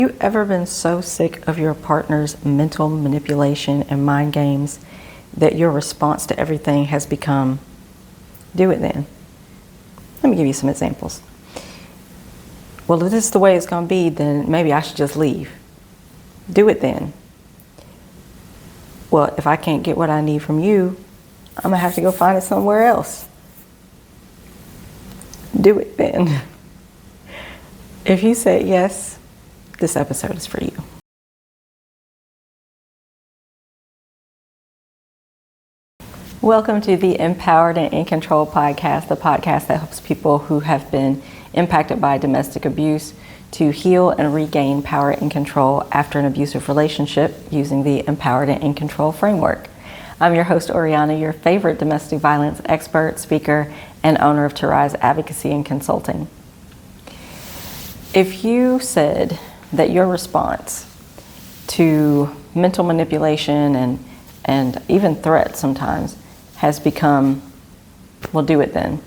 Have you ever been so sick of your partner's mental manipulation and mind games that your response to everything has become, do it then? Let me give you some examples. Well, if this is the way it's going to be, then maybe I should just leave. Do it then. Well, if I can't get what I need from you, I'm going to have to go find it somewhere else. Do it then. If you said yes, this episode is for you. Welcome to the Empowered and In Control podcast, the podcast that helps people who have been impacted by domestic abuse to heal and regain power and control after an abusive relationship using the Empowered and In Control framework. I'm your host, Oriana, your favorite domestic violence expert, speaker, and owner of Tarise Advocacy and Consulting. If you said that your response to mental manipulation and even threats sometimes has become, well, do it then.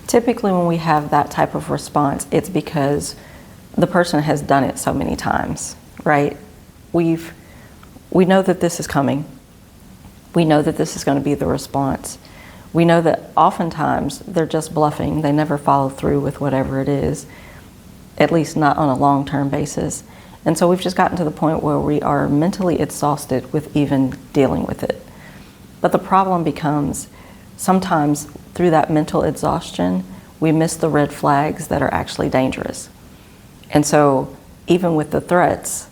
Typically when we have that type of response, it's because the person has done it so many times, right? We know that this is coming. We know that this is going to be the response. We know that oftentimes they're just bluffing. They never follow through with whatever it is, at least not on a long-term basis. And so we've just gotten to the point where we are mentally exhausted with even dealing with it. But the problem becomes sometimes through that mental exhaustion, we miss the red flags that are actually dangerous. And so even with the threats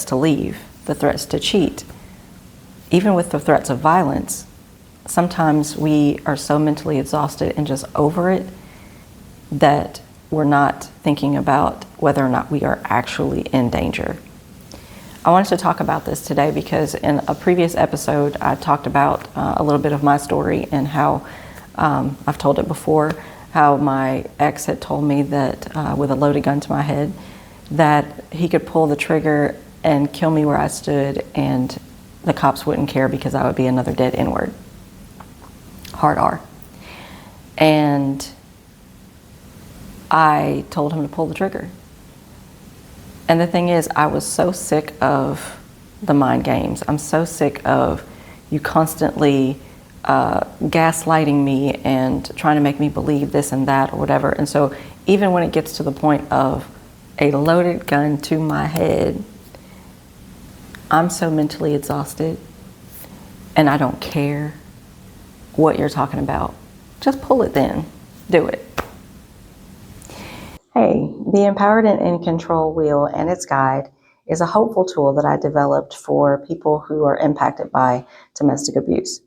to leave, the threats to cheat, even with the threats of violence, sometimes we are so mentally exhausted and just over it that we're not thinking about whether or not we are actually in danger. I wanted to talk about this today because in a previous episode, I talked about a little bit of my story and how, I've told it before, how my ex had told me that with a loaded gun to my head, that he could pull the trigger and kill me where I stood and the cops wouldn't care because I would be another dead N-word. Hard R. And I told him to pull the trigger. And the thing is, I was so sick of the mind games. I'm so sick of you constantly gaslighting me and trying to make me believe this and that or whatever. And so even when it gets to the point of a loaded gun to my head, I'm so mentally exhausted and I don't care what you're talking about. Just pull it then. Do it. Hey, the Empowered and In Control wheel and its guide is a hopeful tool that I developed for people who are impacted by domestic abuse.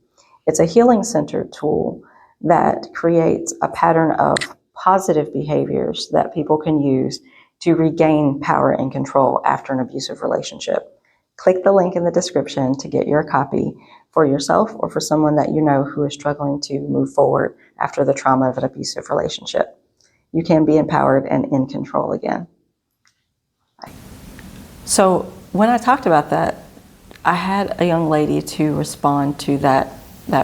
It's a healing-centered tool that creates a pattern of positive behaviors that people can use to regain power and control after an abusive relationship. Click the link in the description to get your copy for yourself or for someone that you know who is struggling to move forward after the trauma of an abusive relationship. You can be empowered and in control again. So when I talked about that, I had a young lady to respond to that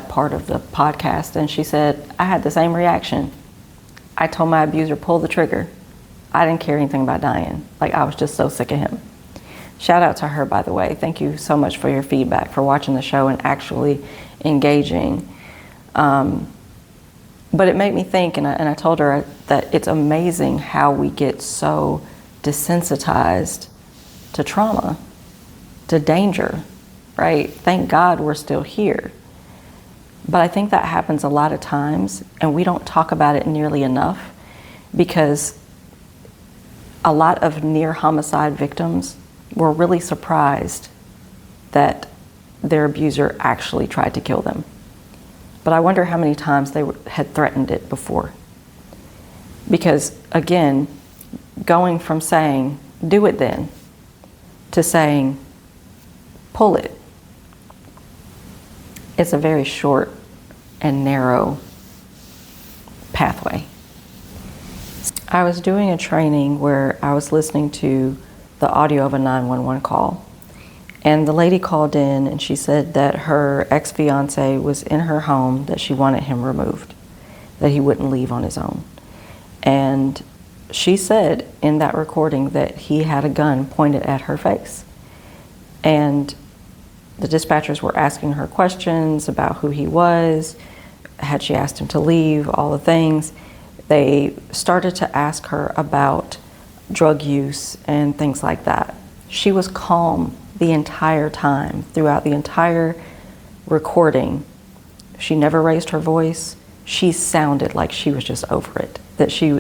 part of the podcast, and she said, I had the same reaction. I told my abuser, pull the trigger. I didn't care anything about dying. Like, I was just so sick of him. Shout out to her, by the way. Thank you so much for your feedback, for watching the show and actually engaging. But it made me think, and I told her that it's amazing how we get so desensitized to trauma, to danger, right? Thank God we're still here. But I think that happens a lot of times, and we don't talk about it nearly enough because a lot of near homicide victims were really surprised that their abuser actually tried to kill them. But I wonder how many times they had threatened it before. Because again, going from saying, do it then, to saying, pull it, it's a very short and narrow pathway. I was doing a training where I was listening to the audio of a 911 call. And the lady called in and she said that her ex-fiance was in her home, that she wanted him removed, that he wouldn't leave on his own. And she said in that recording that he had a gun pointed at her face. And the dispatchers were asking her questions about who he was, had she asked him to leave, all the things. They started to ask her about drug use and things like that. She was calm the entire time, throughout the entire recording. She never raised her voice. She sounded like she was just over it, that she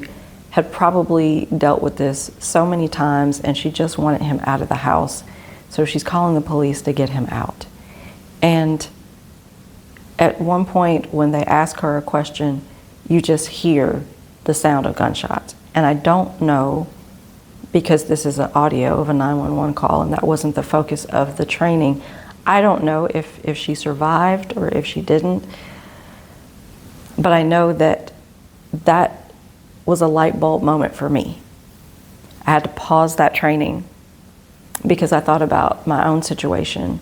had probably dealt with this so many times and she just wanted him out of the house. So she's calling the police to get him out. And at one point when they ask her a question, you just hear the sound of gunshots. And I don't know, because this is an audio of a 911 call and that wasn't the focus of the training, I don't know if she survived or if she didn't. But I know that that was a light bulb moment for me. I had to pause that training because I thought about my own situation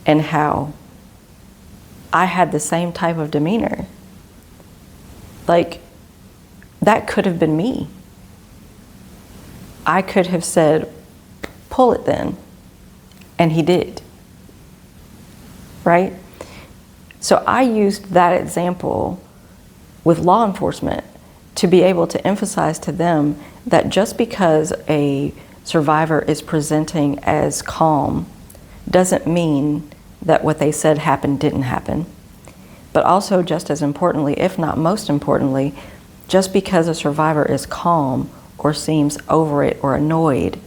and how I had the same type of demeanor. Like, that could have been me. I could have said, pull it then. And he did. Right? So I used that example with law enforcement to be able to emphasize to them that just because a survivor is presenting as calm doesn't mean that what they said happened didn't happen. But also, just as importantly, if not most importantly, just because a survivor is calm or seems over it or annoyed,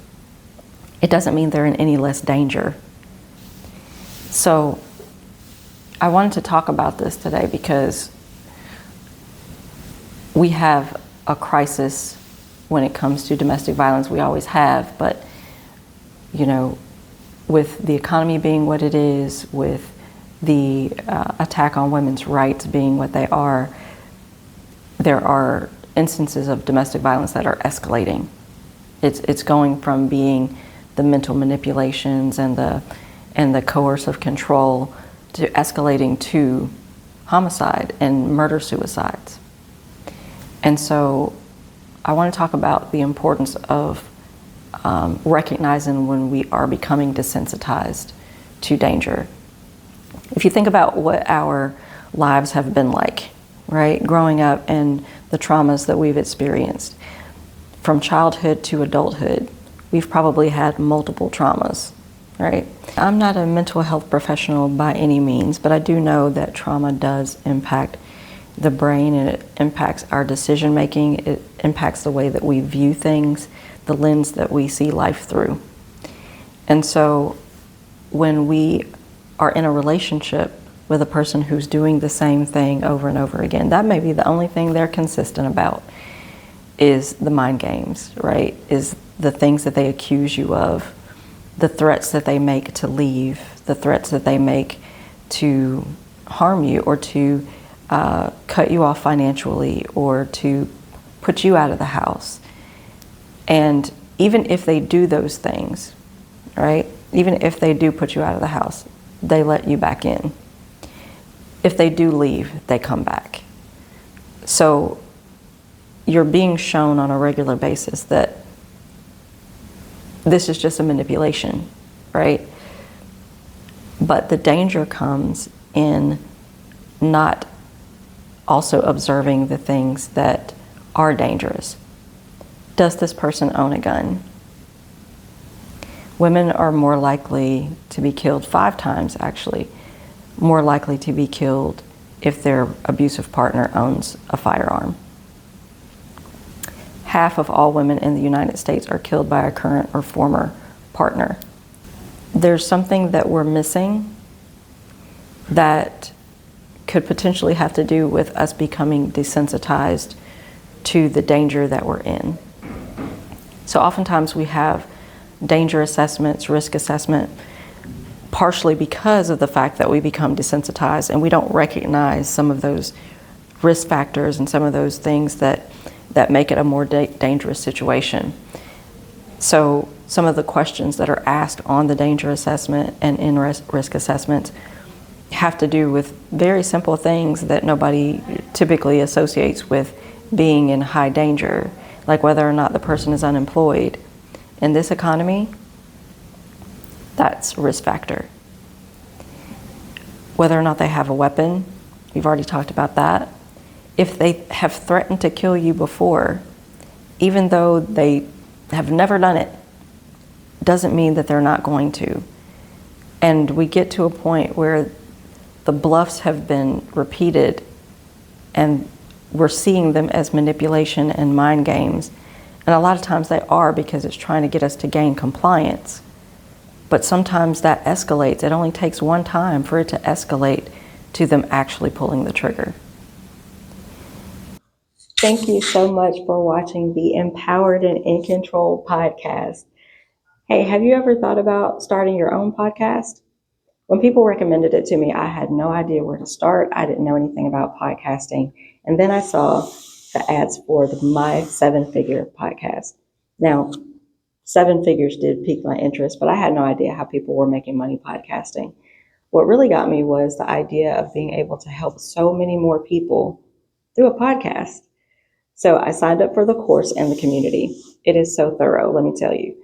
it doesn't mean they're in any less danger. So I wanted to talk about this today because we have a crisis when it comes to domestic violence. We always have, but you know, with the economy being what it is, with the attack on women's rights being what they are, there are instances of domestic violence that are escalating. It's going from being the mental manipulations and the coercive control to escalating to homicide and murder-suicides. And so I want to talk about the importance of recognizing when we are becoming desensitized to danger. If you think about what our lives have been like, right, growing up and the traumas that we've experienced, from childhood to adulthood, we've probably had multiple traumas, right? I'm not a mental health professional by any means, but I do know that trauma does impact the brain and it impacts our decision making. It impacts the way that we view things, the lens that we see life through. And so when we are in a relationship with a person who's doing the same thing over and over again, that may be the only thing they're consistent about, is the mind games, right? Is the things that they accuse you of, the threats that they make to leave, the threats that they make to harm you or to cut you off financially or to put you out of the house. And even if they do those things, right? Even if they do put you out of the house, they let you back in. If they do leave, they come back. So you're being shown on a regular basis that this is just a manipulation, right? But the danger comes in not also observing the things that are dangerous. Does this person own a gun? Women are more likely to be killed, 5 times actually, more likely to be killed if their abusive partner owns a firearm. Half of all women in the United States are killed by a current or former partner. There's something that we're missing that could potentially have to do with us becoming desensitized to the danger that we're in. So oftentimes we have danger assessments, risk assessment, partially because of the fact that we become desensitized and we don't recognize some of those risk factors and some of those things that make it a more dangerous situation. So some of the questions that are asked on the danger assessment and in risk assessments have to do with very simple things that nobody typically associates with being in high danger. like whether or not the person is unemployed. In this economy, that's a risk factor. Whether or not they have a weapon, we've already talked about that. If they have threatened to kill you before, even though they have never done it, doesn't mean that they're not going to. And we get to a point where the bluffs have been repeated and we're seeing them as manipulation and mind games. And a lot of times they are, because it's trying to get us to gain compliance. But sometimes that escalates. It only takes one time for it to escalate to them actually pulling the trigger. Thank you so much for watching the Empowered and in Control podcast. Hey, have you ever thought about starting your own podcast? When people recommended it to me, I had no idea where to start. I didn't know anything about podcasting. And then I saw the ads for My Seven Figure podcast. Now, seven figures did pique my interest, but I had no idea how people were making money podcasting. What really got me was the idea of being able to help so many more people through a podcast. So I signed up for the course and the community. It is so thorough, let me tell you.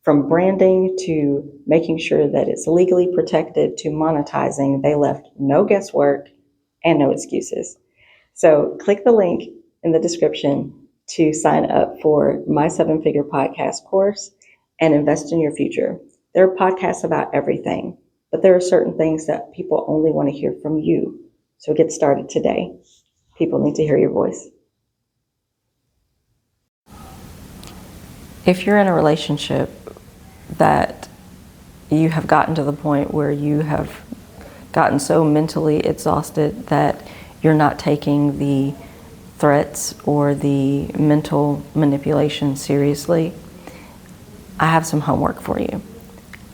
From branding to making sure that it's legally protected to monetizing, they left no guesswork and no excuses. So click the link in the description to sign up for My Seven Figure Podcast course and invest in your future. There are podcasts about everything, but there are certain things that people only want to hear from you. So get started today. People need to hear your voice. If you're in a relationship that you have gotten to the point where you have gotten so mentally exhausted that you're not taking the threats or the mental manipulation seriously, I have some homework for you.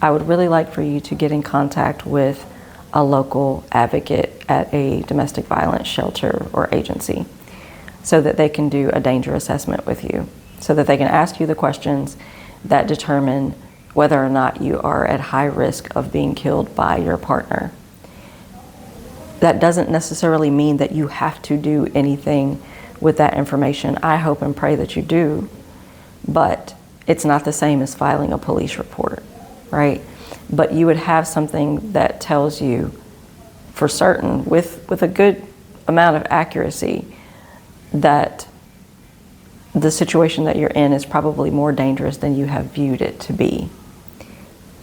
I would really like for you to get in contact with a local advocate at a domestic violence shelter or agency so that they can do a danger assessment with you, so that they can ask you the questions that determine whether or not you are at high risk of being killed by your partner. That doesn't necessarily mean that you have to do anything with that information. I hope and pray that you do, but it's not the same as filing a police report, right? But you would have something that tells you for certain, with a good amount of accuracy, that the situation that you're in is probably more dangerous than you have viewed it to be.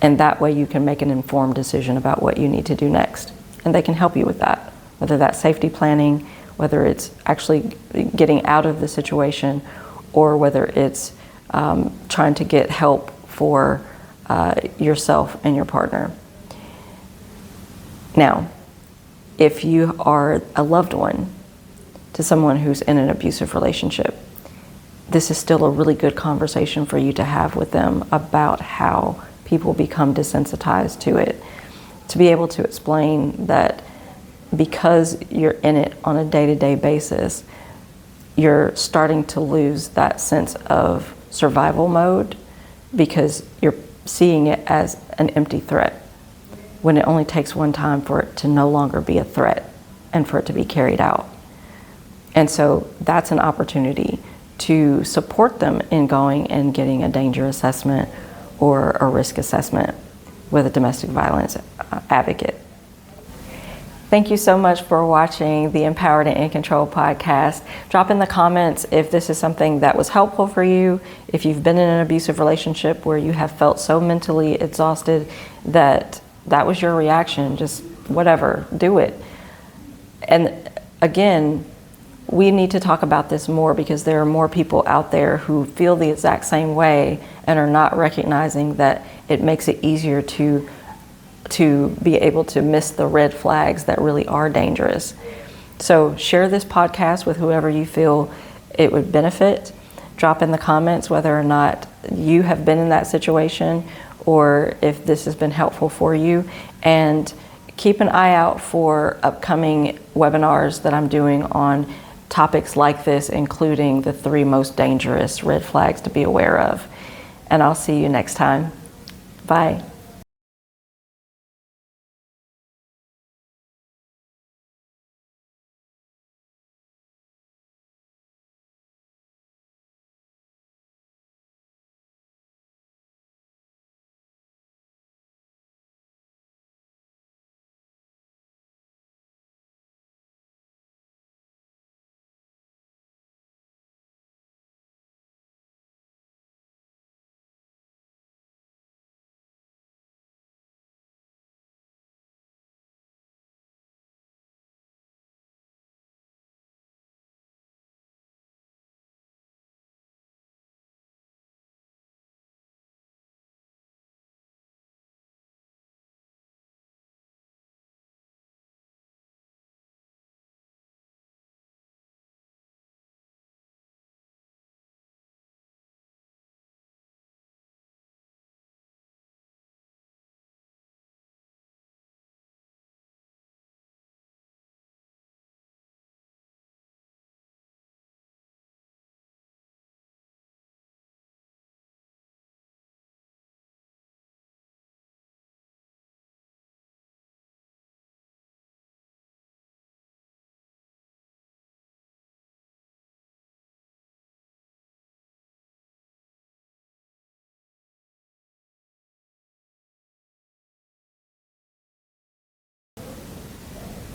And that way you can make an informed decision about what you need to do next. And they can help you with that, whether that's safety planning, whether it's actually getting out of the situation, or whether it's trying to get help for yourself and your partner. Now, if you are a loved one to someone who's in an abusive relationship, this is still a really good conversation for you to have with them about how people become desensitized to it. To be able to explain that because you're in it on a day-to-day basis, you're starting to lose that sense of survival mode because you're seeing it as an empty threat, when it only takes one time for it to no longer be a threat and for it to be carried out. And so that's an opportunity to support them in going and getting a danger assessment or a risk assessment with a domestic violence advocate. Thank you so much for watching the Empowered and in Control podcast. Drop in the comments if this is something that was helpful for you, if you've been in an abusive relationship where you have felt so mentally exhausted that was your reaction, just whatever, do it. And again, we need to talk about this more because there are more people out there who feel the exact same way and are not recognizing that it makes it easier to be able to miss the red flags that really are dangerous. So share this podcast with whoever you feel it would benefit. Drop in the comments whether or not you have been in that situation or if this has been helpful for you. And keep an eye out for upcoming webinars that I'm doing on topics like this, including the 3 most dangerous red flags to be aware of. And I'll see you next time. Bye.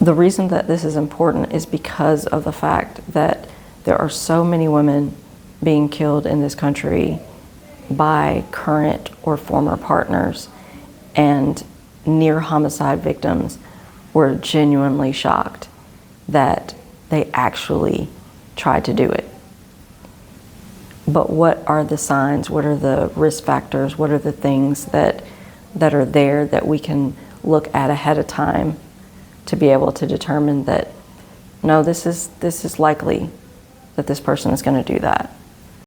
The reason that this is important is because of the fact that there are so many women being killed in this country by current or former partners, and near homicide victims were genuinely shocked that they actually tried to do it. But what are the signs? What are the risk factors? What are the things that are there that we can look at ahead of time to be able to determine that, no, this is likely that this person is going to do that?